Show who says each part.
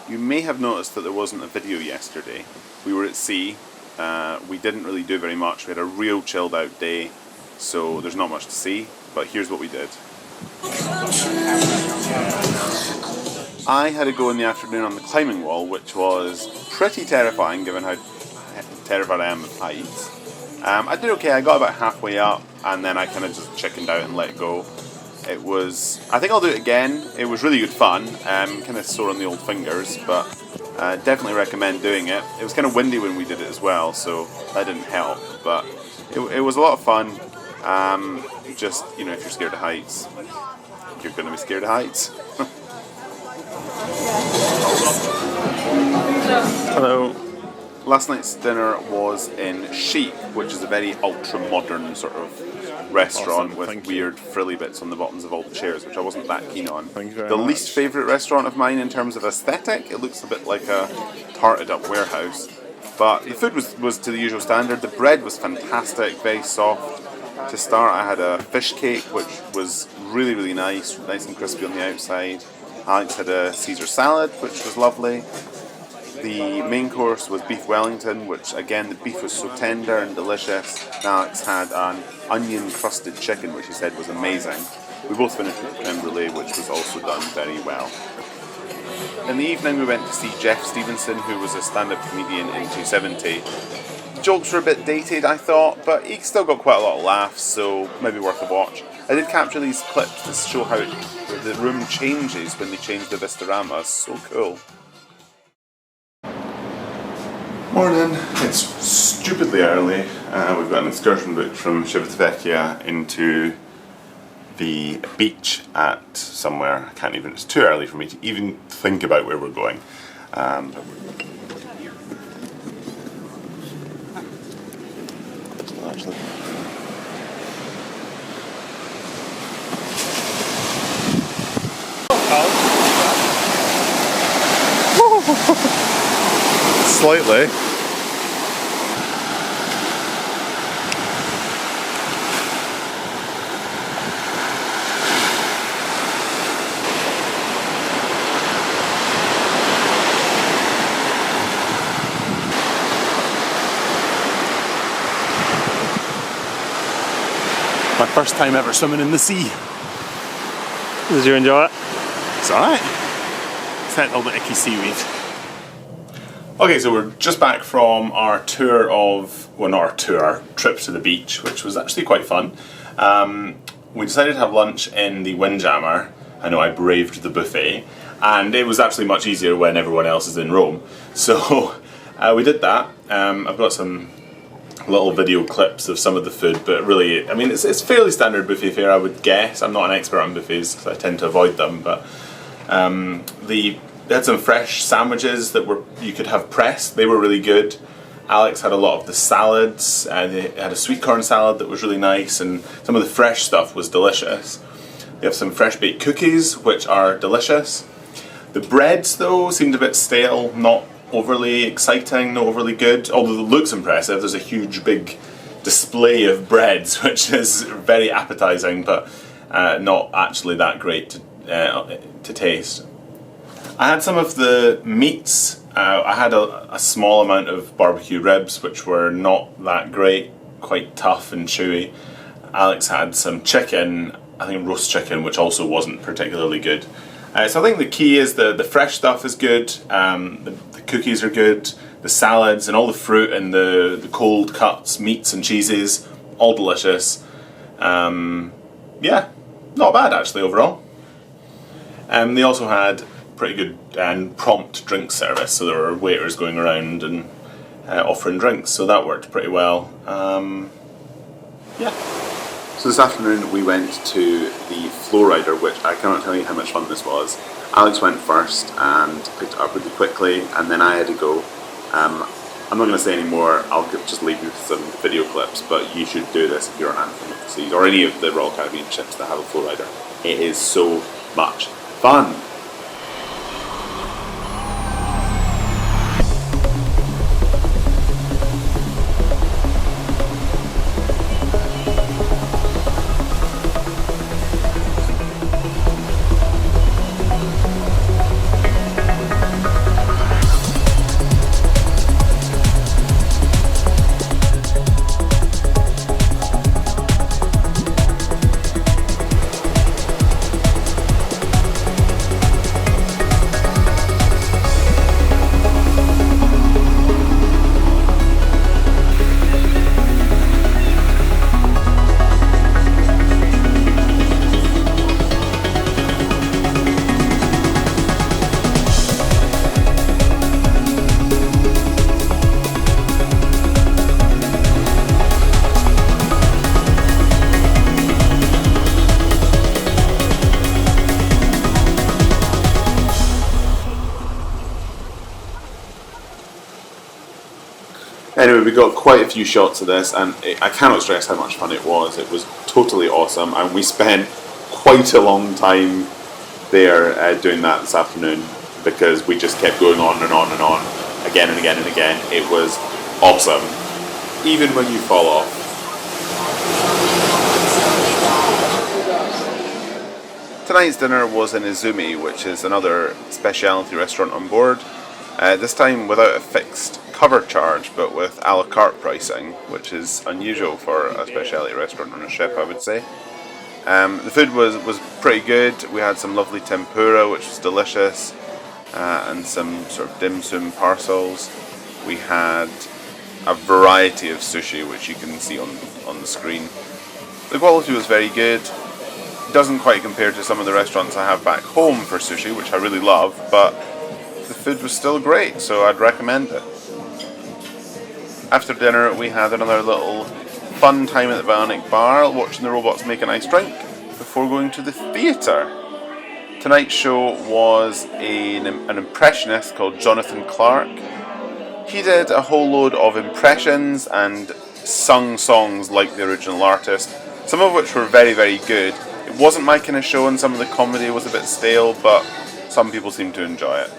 Speaker 1: You may have noticed that there wasn't a video yesterday. We were at sea. We didn't really do very much. We had a real chilled out day, so there's not much to see, but here's what we did. I had a go in the afternoon on the climbing wall, which was pretty terrifying given how terrified I am of heights. I did okay. I got about halfway up and then I kind of just chickened out and let go. It was, I think I'll do it again. It was really good fun. Kind of sore on the old fingers, but definitely recommend doing it. It was kind of windy when we did it as well, so that didn't help, but it was a lot of fun. Just, you know, if you're scared of heights, you're going to be scared of heights. Hello. Last night's dinner was in Chic, which is a very ultra-modern sort of restaurant with weird frilly bits on the bottoms of all the chairs, which I wasn't that keen on. The least favourite restaurant of mine in terms of aesthetic. It looks a bit like a tarted up warehouse. But the food was to the usual standard. The bread was fantastic, very soft. To start, I had a fish cake, which was really, really nice and crispy on the outside. Alex had a Caesar salad, which was lovely. The main course was beef Wellington, which again, the beef was so tender and delicious. Alex had an onion crusted chicken, which he said was amazing. We both finished with creme brulee, which was also done very well. In the evening we went to see Jeff Stevenson, who was a stand-up comedian in 270. The jokes were a bit dated, I thought, but he still got quite a lot of laughs, so maybe worth a watch. I did capture these clips to show how the room changes when they change the Vistarama. So cool. Morning. It's stupidly early. We've got an excursion booked from Civitavecchia into the beach at somewhere. I can't even, it's too early for me to even think about where we're going. Actually. Slightly. My first time ever swimming in the sea.
Speaker 2: Did you enjoy it?
Speaker 1: It's alright. Except all the icky seaweed. Okay, so we're just back from our tour of, well not our tour, our trip to the beach, which was actually quite fun. We decided to have lunch in the Windjammer. I know I braved the buffet, and it was actually much easier when everyone else is in Rome. So we did that. I've got some little video clips of some of the food, but really, I mean, it's fairly standard buffet fare, I would guess. I'm not an expert on buffets because I tend to avoid them, but they had some fresh sandwiches that you could have pressed. They were really good. Alex had a lot of the salads. They had a sweet corn salad that was really nice, and some of the fresh stuff was delicious. They have some fresh baked cookies, which are delicious. The breads, though, seemed a bit stale, not overly exciting, not overly good, although it looks impressive. There's a huge big display of breads, which is very appetizing, but not actually that great to taste. I had some of the meats. I had a small amount of barbecue ribs, which were not that great, quite tough and chewy. Alex had some chicken, I think roast chicken, which also wasn't particularly good. So I think the key is the fresh stuff is good, the cookies are good, the salads and all the fruit and the cold cuts, meats and cheeses, all delicious. Yeah, not bad actually overall. They also had pretty good and prompt drink service, so there were waiters going around and offering drinks, so that worked pretty well. Yeah. So this afternoon we went to the FlowRider, which I cannot tell you how much fun this was. Alex went first and picked it up really quickly, and then I had to go. I'm not going to say any more, I'll just leave you with some video clips, but you should do this if you're an Anthem of the Seas, or any of the Royal Caribbean ships that have a FlowRider. It is so much fun! Anyway, we got quite a few shots of this, and I cannot stress how much fun it was. It was totally awesome, and we spent quite a long time there doing that this afternoon because we just kept going on and on and on, again and again and again. It was awesome, even when you fall off. Tonight's dinner was in Izumi, which is another specialty restaurant on board. This time without a fixed cover charge, but with a la carte pricing, which is unusual for a specialty restaurant on a ship, I would say. The food was pretty good. We had some lovely tempura, which was delicious, and some sort of dim sum parcels. We had a variety of sushi, which you can see on the screen. The quality was very good. It doesn't quite compare to some of the restaurants I have back home for sushi, which I really love, but the food was still great, so I'd recommend it. After dinner, we had another little fun time at the Bionic Bar, watching the robots make an iced drink before going to the theatre. Tonight's show was an impressionist called Jonathan Clark. He did a whole load of impressions and sung songs like the original artist, some of which were very, very good. It wasn't my kind of show, and some of the comedy was a bit stale, but some people seemed to enjoy it.